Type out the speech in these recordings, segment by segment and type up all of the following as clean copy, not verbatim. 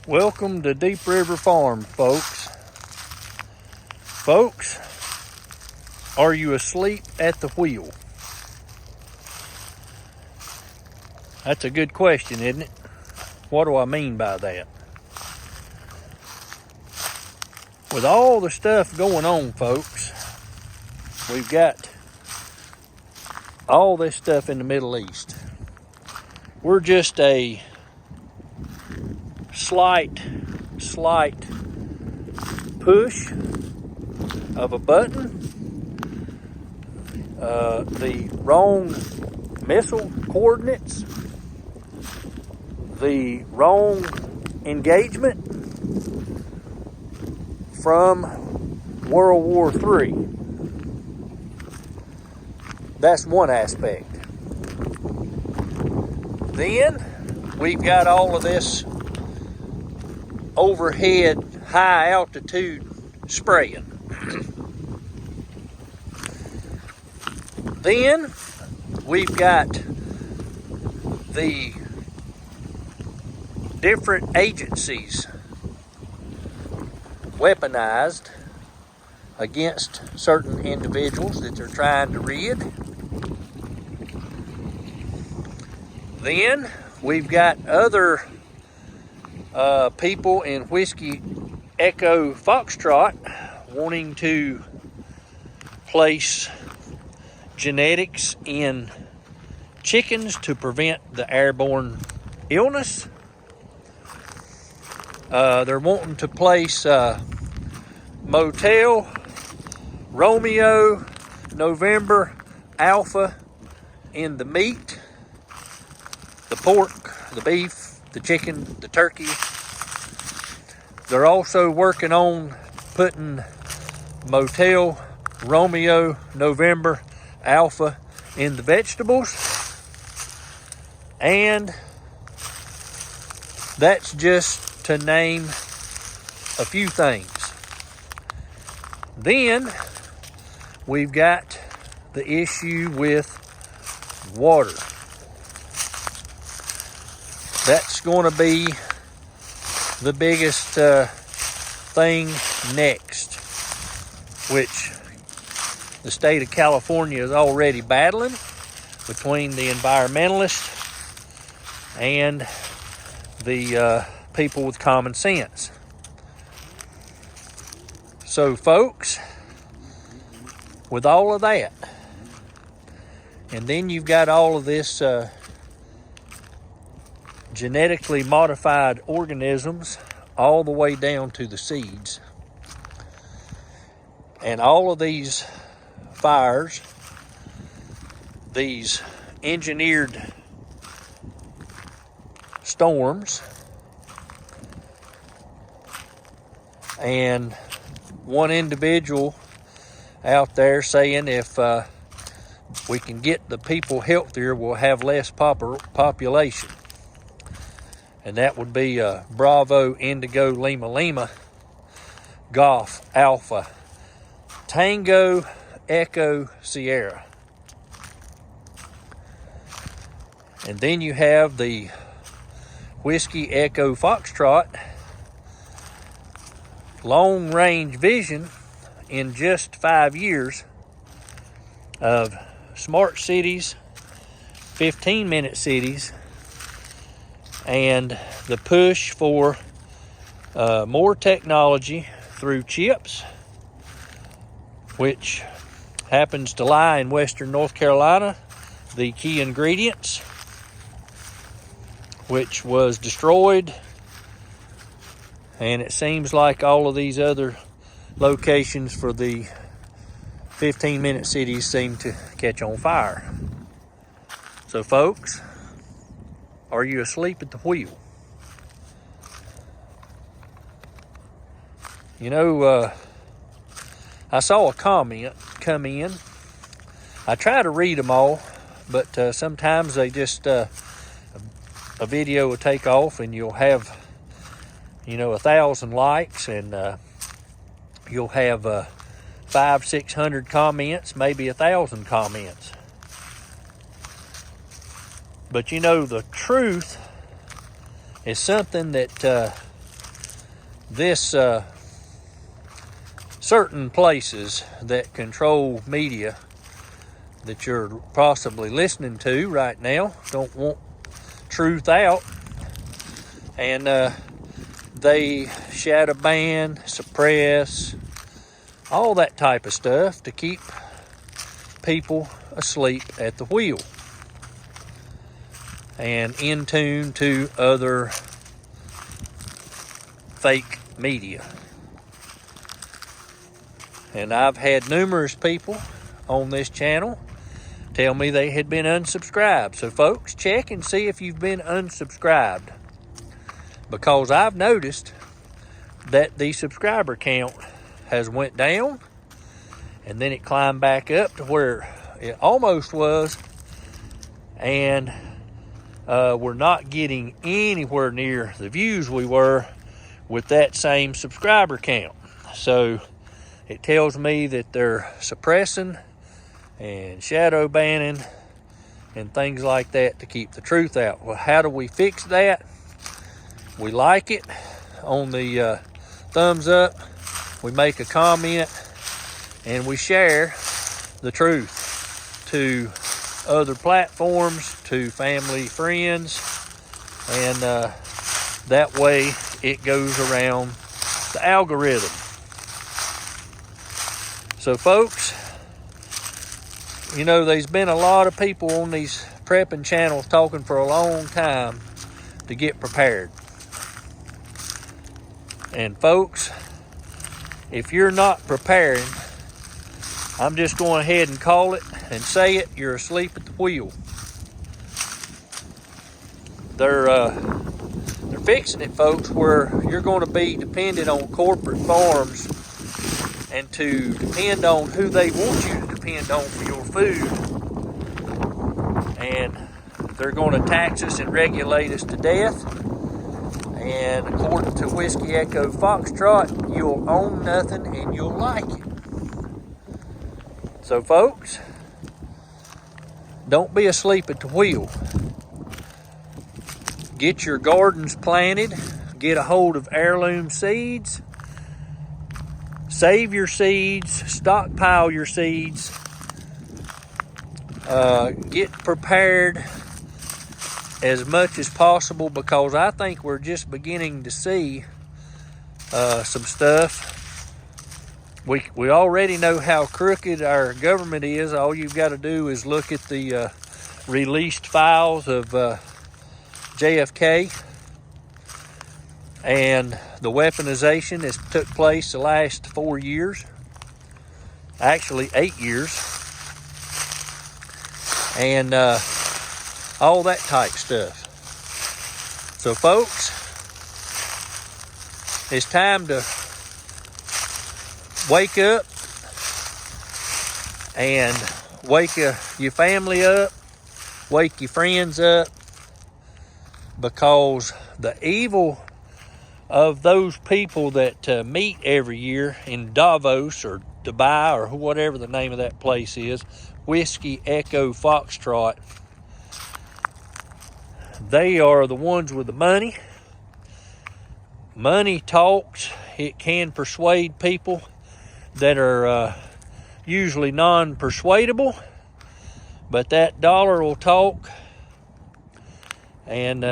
Welcome to Deep River Farm, folks. Folks, are you asleep at the wheel? That's a good question, isn't it? What do I mean by that? With all the stuff going on, folks, we've got all this stuff in the Middle East. We're just a slight push of a button. The wrong missile coordinates, the wrong engagement from World War III. That's one aspect. Then we've got all of this overhead high altitude spraying. Then we've got the different agencies weaponized against certain individuals that they're trying to rid. Then we've got other people in Whiskey Echo Foxtrot wanting to place genetics in chickens to prevent the airborne illness. They're wanting to place Motel, Romeo, November, Alpha in the meat, the pork, the beef, the chicken, the turkey. They're also working on putting Motel, Romeo, November, Alpha in the vegetables. And that's just to name a few things. Then we've got the issue with water. That's going to be the biggest thing next, which the state of California is already battling between the environmentalists and the people with common sense. So, folks, with all of that, and then you've got all of this genetically modified organisms all the way down to the seeds. And all of these fires, these engineered storms, and one individual out there saying if we can get the people healthier, we'll have less population. And that would be Bravo, Indigo, Lima, Lima, Golf, Alpha, Tango, Echo, Sierra. And then you have the Whiskey Echo Foxtrot long range vision in just 5 years of smart cities, 15-minute cities, and the push for more technology through chips, which happens to lie in western North Carolina, the key ingredients, which was destroyed. And it seems like all of these other locations for the 15-minute cities seem to catch on fire. So, folks, are you asleep at the wheel? You know, I saw a comment come in. I try to read them all, but sometimes they just, a video will take off and you'll have, 1,000 likes, and you'll have 500-600 comments, maybe 1,000 comments. But the truth is something that this certain places that control media that you're possibly listening to right now don't want truth out, and they shadow ban, suppress, all that type of stuff to keep people asleep at the wheel and in tune to other fake media. And I've had numerous people on this channel tell me they had been unsubscribed. So folks, check and see if you've been unsubscribed, because I've noticed that the subscriber count has went down and then it climbed back up to where it almost was, and we're not getting anywhere near the views we were with that same subscriber count. So it tells me that they're suppressing and shadow banning and things like that to keep the truth out. Well, how do we fix that? We like it on the thumbs up, we make a comment, and we share the truth to other platforms, to family, friends, and that way it goes around the algorithm. So folks, you know, there's been a lot of people on these prepping channels talking for a long time to get prepared. And folks, if you're not preparing, I'm just going ahead and call it and say it, you're asleep at the wheel. They're fixing it, folks, where you're going to be dependent on corporate farms and to depend on who they want you to depend on for your food. And they're going to tax us and regulate us to death. And according to Whiskey Echo Foxtrot, you'll own nothing and you'll like it. So folks, don't be asleep at the wheel. Get your gardens planted, get a hold of heirloom seeds, save your seeds, stockpile your seeds, get prepared as much as possible, because I think we're just beginning to see some stuff. We already know how crooked our government is. All you've got to do is look at the released files of JFK and the weaponization that's took place the last 4 years, actually 8 years, and all that type stuff. So folks, it's time to wake up and wake your family up, wake your friends up, because the evil of those people that meet every year in Davos or Dubai or whatever the name of that place is, Whiskey Echo Foxtrot, they are the ones with the money. Money talks. It can persuade people that are usually non-persuadable, but that dollar will talk. And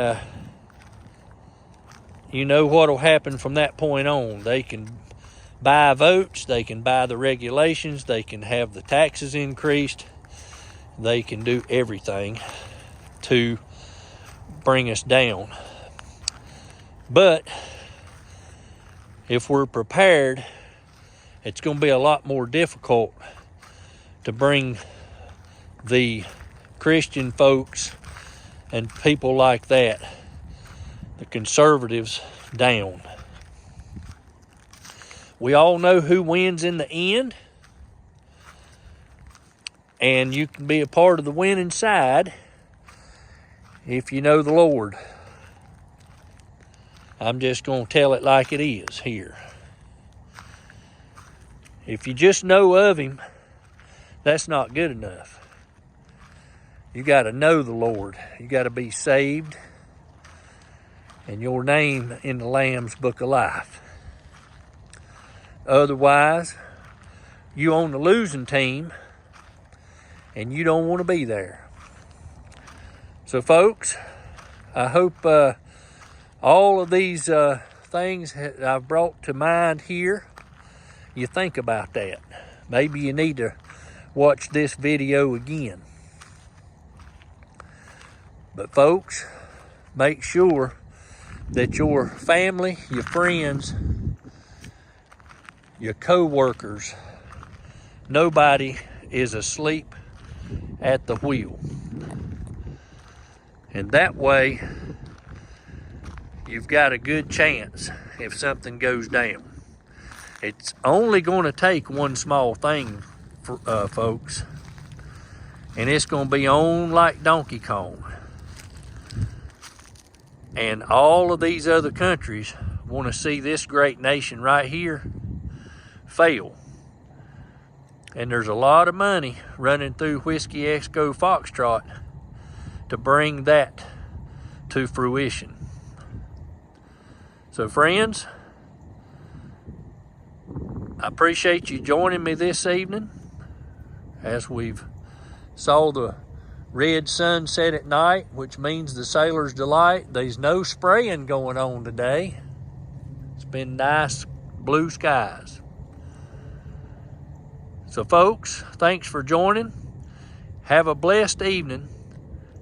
you know what will happen from that point on. They can buy votes, they can buy the regulations, they can have the taxes increased, they can do everything to bring us down. But if we're prepared, it's going to be a lot more difficult to bring the Christian folks and people like that, the conservatives, down. We all know who wins in the end, and you can be a part of the winning side if you know the Lord. I'm just going to tell it like it is here. If you just know of Him, that's not good enough. You got to know the Lord. You got to be saved and your name in the Lamb's Book of Life. Otherwise, you on the losing team and you don't want to be there. So folks, I hope all of these things that I've brought to mind here, you think about that. Maybe you need to watch this video again. But folks, make sure that your family, your friends, your co-workers, nobody is asleep at the wheel. And that way, you've got a good chance if something goes down. It's only going to take one small thing, folks, and it's going to be on like Donkey Kong. And all of these other countries want to see this great nation right here fail. And there's a lot of money running through Whiskey Exco Foxtrot to bring that to fruition. So friends, I appreciate you joining me this evening as we've saw the red sunset at night, which means the sailor's delight. There's no spraying going on today. It's been nice blue skies. So folks, thanks for joining. Have a blessed evening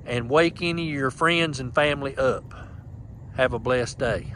and wake any of your friends and family up. Have a blessed day.